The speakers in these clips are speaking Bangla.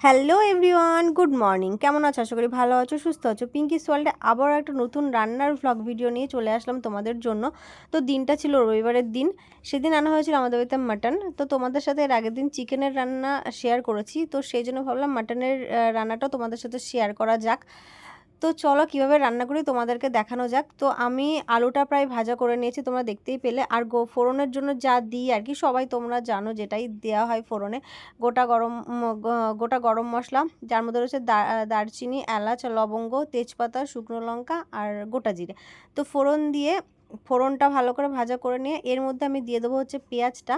Hello everyone, good morning. কেমন আছো? আশা করি ভালো আছো, সুস্থ আছো। পিঙ্কিস ওয়ার্ল্ডে আবারও একটা নতুন রান্নার ভ্লগ ভিডিও নিয়ে চলে আসলাম তোমাদের জন্য। তো দিনটা ছিল রবিবারের দিন। সেদিন আনা হয়েছিল আমাদের বাড়িতে মাটন। তো তোমাদের সাথে এর আগের দিন চিকেনের রান্না শেয়ার করেছি, তো সেই জন্য ভাবলাম মাটনের রান্নাটাও তোমাদের সাথে শেয়ার করা যাক। তো চলো কীভাবে রান্না করি তোমাদেরকে দেখানো যাক। তো আমি আলুটা প্রায় ভাজা করে নিয়েছি, তোমরা দেখতেই পেলে। আর ফোড়নের জন্য যা দিই আর কি, সবাই তোমরা জানো যেটাই দেওয়া হয় ফোড়নে। গোটা গরম মশলা, যার মধ্যে রয়েছে দারচিনি, এলাচ, লবঙ্গ, তেজপাতা, শুকনো লঙ্কা আর গোটা জিরে। তো ফোড়নটা ভালো করে ভাজা করে নিয়ে এর মধ্যে আমি দিয়ে দেবো হচ্ছে পেঁয়াজটা।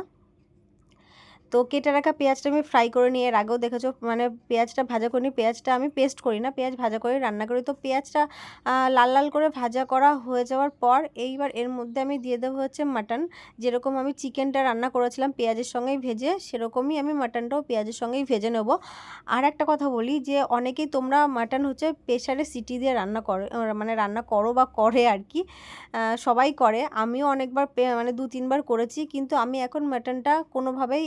তো কেটে রাখা পেঁয়াজটা আমি ফ্রাই করে নিয়ে, এর আগেও দেখেছো, মানে পেঁয়াজটা ভাজা করে নিই। পেঁয়াজটা আমি পেস্ট করি না, পেঁয়াজ ভাজা করে রান্না করি। তো পেঁয়াজটা লাল লাল করে ভাজা করা হয়ে যাওয়ার পর এইবার এর মধ্যে আমি দিয়ে দেবো হচ্ছে মাটন। যেরকম আমি চিকেনটা রান্না করেছিলাম পেঁয়াজের সঙ্গেই ভেজে, সেরকমই আমি মাটনটাও পেঁয়াজের সঙ্গেই ভেজে নেব। আর একটা কথা বলি, যে অনেকেই তোমরা মাটন হচ্ছে প্রেশারে সিটি দিয়ে রান্না করো, মানে রান্না করো বা করে আর কি, সবাই করে। আমিও অনেকবার মানে 2-3 বার করেছি, কিন্তু আমি এখন মাটনটা কোনোভাবেই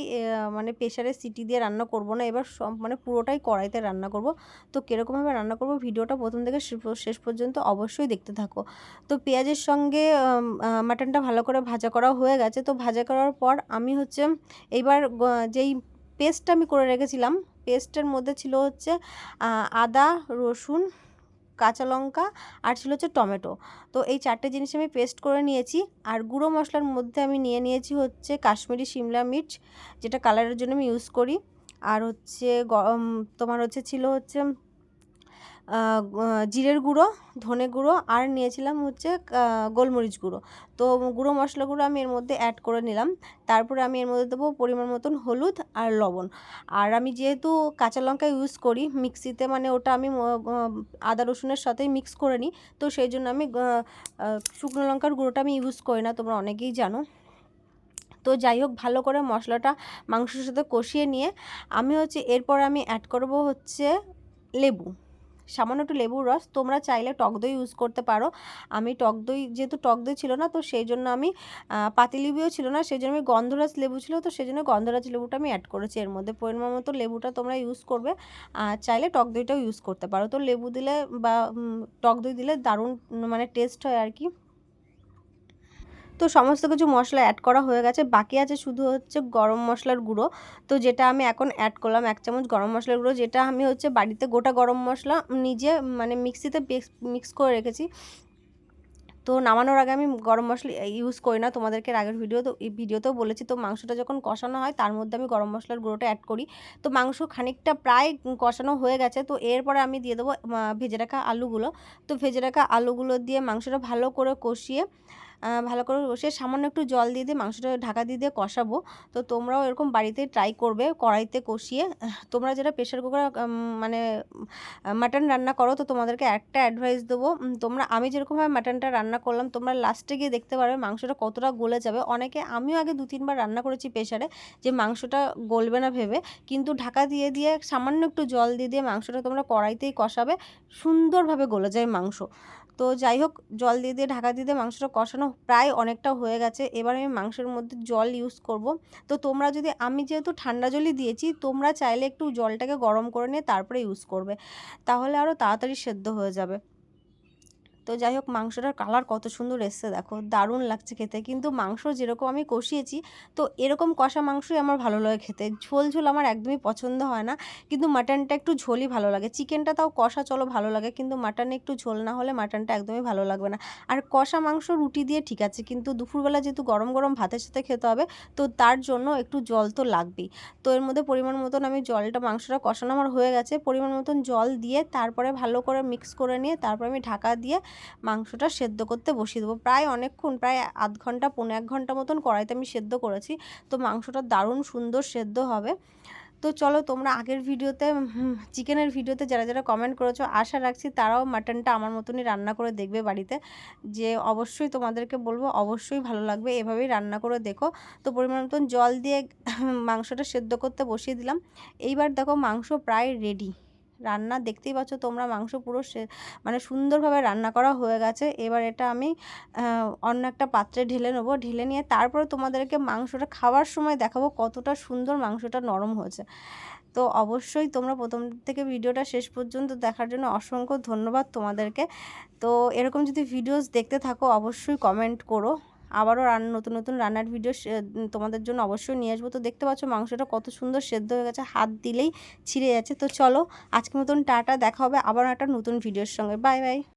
মানে প্রেশারে সিটি দিয়ে রান্না করব না। এবার মানে পুরোটাই কড়াইতে রান্না করব। তো কীরকমভাবে রান্না করব ভিডিওটা প্রথম থেকে শেষ পর্যন্ত অবশ্যই দেখতে থাকো। তো পেঁয়াজের সঙ্গে মাটনটা ভালো করে ভাজা করা হয়ে গেছে। তো ভাজা করার পর আমি হচ্ছে এইবার যেই পেস্টটা আমি করে রেখেছিলাম, পেস্টের মধ্যে ছিল হচ্ছে আদা, রসুন, কাঁচা লঙ্কা আর ছিল হচ্ছে টমেটো। তো এই 4টে জিনিস আমি পেস্ট করে নিয়েছি। আর গুঁড়ো মশলার মধ্যে আমি নিয়েছি হচ্ছে কাশ্মীরি শিমলা মির্চ, যেটা কালারের জন্য আমি ইউজ করি। আর হচ্ছে তোমার হচ্ছে ছিল হচ্ছে জিরের গুঁড়ো, ধনে গুঁড়ো, আর নিয়েছিলাম হচ্ছে গোলমরিচ গুঁড়ো। তো গুঁড়ো মশলাগুলো আমি এর মধ্যে অ্যাড করে নিলাম। তারপরে আমি এর মধ্যে দেবো পরিমাণ মতন হলুদ আর লবণ। আর আমি যেহেতু কাঁচা লঙ্কা ইউজ করি মিক্সিতে, মানে ওটা আমি আদা রসুনের সাথেই মিক্স করে নিই। তো সেই জন্য আমি শুকনো লঙ্কার গুঁড়োটা আমি ইউজ করি না, তোমরা অনেকেই জানো। তো যাই হোক, ভালো করে মশলাটা মাংসের সাথে কষিয়ে নিয়ে আমি হচ্ছে এরপর আমি অ্যাড করব হচ্ছে লেবু, সামান্য একটু লেবুর রস। তোমরা চাইলে টক দই ইউজ করতে পারো। আমি টক দই, যেহেতু টক দই ছিল না, তো সেই জন্য আমি পাতিলেবুও ছিল না, সেই জন্য আমি গন্ধরাজ লেবু ছিল, তো সেই জন্য গন্ধরাজ লেবুটা আমি অ্যাড করেছি এর মধ্যে। পরিমাণ মতো লেবুটা তোমরা ইউজ করবে, চাইলে টক দইটাও ইউজ করতে পারো। তো লেবু দিলে বা টক দই দিলে দারুণ মানে টেস্ট হয় আর কি। তো সমস্ত কিছু মশলা অ্যাড করা হয়ে গেছে, বাকি আছে শুধু হচ্ছে গরম মশলার গুঁড়ো। তো যেটা আমি এখন অ্যাড করলাম 1 চামচ গরম মশলার গুঁড়ো, যেটা আমি হচ্ছে বাড়িতে গোটা গরম মশলা নিজে মানে মিক্সিতে মিক্স করে রেখেছি। তো নামানোর আগে আমি গরম মশলা ইউজ করি না, তোমাদেরকে আগের ভিডিওতেও বলেছি। তো মাংসটা যখন কষানো হয় তার মধ্যে আমি গরম মশলার গুঁড়োটা অ্যাড করি। তো মাংস খানিকটা প্রায় কষানো হয়ে গেছে। তো এরপরে আমি দিয়ে দেবো ভেজে রাখা আলুগুলো। তো ভেজে রাখা আলুগুলো দিয়ে মাংসটা ভালো করে কষিয়ে সামান্য একটু জল দিয়ে মাংসটা ঢাকা দিয়ে কষাবো। তো তোমরাও এরকম বাড়িতে ট্রাই করবে কড়াইতে কষিয়ে। তোমরা যেটা প্রেশার কুকারে মানে মাটন রান্না করো, তো তোমাদেরকে একটা অ্যাডভাইস দেবো, আমি যেরকমভাবে মাটনটা রান্না করলাম, তোমরা লাস্টে গিয়ে দেখতে পারবে মাংসটা কতটা গলে যাবে। আমিও আগে 2-3 বার রান্না করেছি প্রেশারে, যে মাংসটা গলবে না ভেবে, কিন্তু ঢাকা দিয়ে সামান্য একটু জল দিয়ে মাংসটা তোমরা কড়াইতেই কষাবে, সুন্দরভাবে গলে যায় মাংস। তো যাই হোক, জল দিয়ে ঢাকা দিয়ে মাংসটা কষানো প্রায় অনেকটা হয়ে গেছে। এবার আমি মাংসের মধ্যে জল ইউজ করব। তো তোমরা যদি, আমি যেহেতু ঠান্ডা জলই দিয়েছি, তোমরা চাইলে একটু জলটাকে গরম করে নিয়ে তারপরে ইউজ করবে, তাহলে আরও তাড়াতাড়ি সেদ্ধ হয়ে যাবে। তো যাই হোক, মাংসটার কালার কত সুন্দর এসছে দেখো, দারুণ লাগছে খেতে। কিন্তু মাংস যেরকম আমি কষিয়েছি, তো এরকম কষা মাংসই আমার ভালো লাগে খেতে। ঝোল ঝোল আমার একদমই পছন্দ হয় না, কিন্তু মাটনটা একটু ঝোলই ভালো লাগে। চিকেনটা তাও কষা চলো ভালো লাগে, কিন্তু মাটনে একটু ঝোল না হলে মাটনটা একদমই ভালো লাগবে না। আর কষা মাংস রুটি দিয়ে ঠিক আছে, কিন্তু দুপুরবেলা যেহেতু গরম গরম ভাতের সাথে খেতে হবে, তো তার জন্য একটু জল তো লাগবেই। তো এর মধ্যে পরিমাণ মতন আমি মাংসটা কষানো আমার হয়ে গেছে, পরিমাণ মতন জল দিয়ে তারপরে ভালো করে মিক্স করে নিয়ে তারপরে আমি ঢাকা দিয়ে মাংসটা সেদ্ধ করতে বসিয়ে দেবো। প্রায় অনেকক্ষণ, প্রায় আধ ঘন্টা 1.5 ঘন্টা মতন কড়াইতে আমি সেদ্ধ করেছি। তো মাংসটা দারুণ সুন্দর সেদ্ধ হবে। তো চলো, তোমরা আগের ভিডিওতে চিকেনের ভিডিওতে যারা কমেন্ট করেছো, আশা রাখছি তারাও মাটনটা আমার মতনই রান্না করে দেখবে বাড়িতে, যে অবশ্যই তোমাদেরকে বলবো অবশ্যই ভালো লাগবে, এভাবেই রান্না করে দেখো। তো পরিমাণ মতন জল দিয়ে মাংসটা সেদ্ধ করতে বসিয়ে দিলাম। এইবার দেখো মাংস প্রায় রেডি। রান্না দেখতেই পাচ্ছ তোমরা, মাংস পুরো মানে সুন্দরভাবে রান্না করা হয়ে গেছে। এবার এটা আমি অন্য একটা পাত্রে ঢেলে নেবো, ঢেলে নিয়ে তারপরে তোমাদেরকে মাংসটা খাওয়ার সময় দেখাবো কতটা সুন্দর মাংসটা নরম হয়েছে। তো অবশ্যই তোমরা প্রথম থেকে ভিডিওটা শেষ পর্যন্ত দেখার জন্য অসংখ্য ধন্যবাদ তোমাদেরকে। তো এরকম যদি ভিডিওস দেখতে থাকো অবশ্যই কমেন্ট করো। আবারও নতুন নতুন রান্নার ভিডিও তোমাদের জন্য অবশ্যই নিয়ে আসবো। তো দেখতে পাচ্ছ মাংসটা কত সুন্দর সেদ্ধ হয়ে গেছে, হাত দিলেই ছিঁড়ে যাচ্ছে। তো চলো আজকের মতন টাটা, দেখা হবে আবার একটা নতুন ভিডিওর সঙ্গে। Bye bye.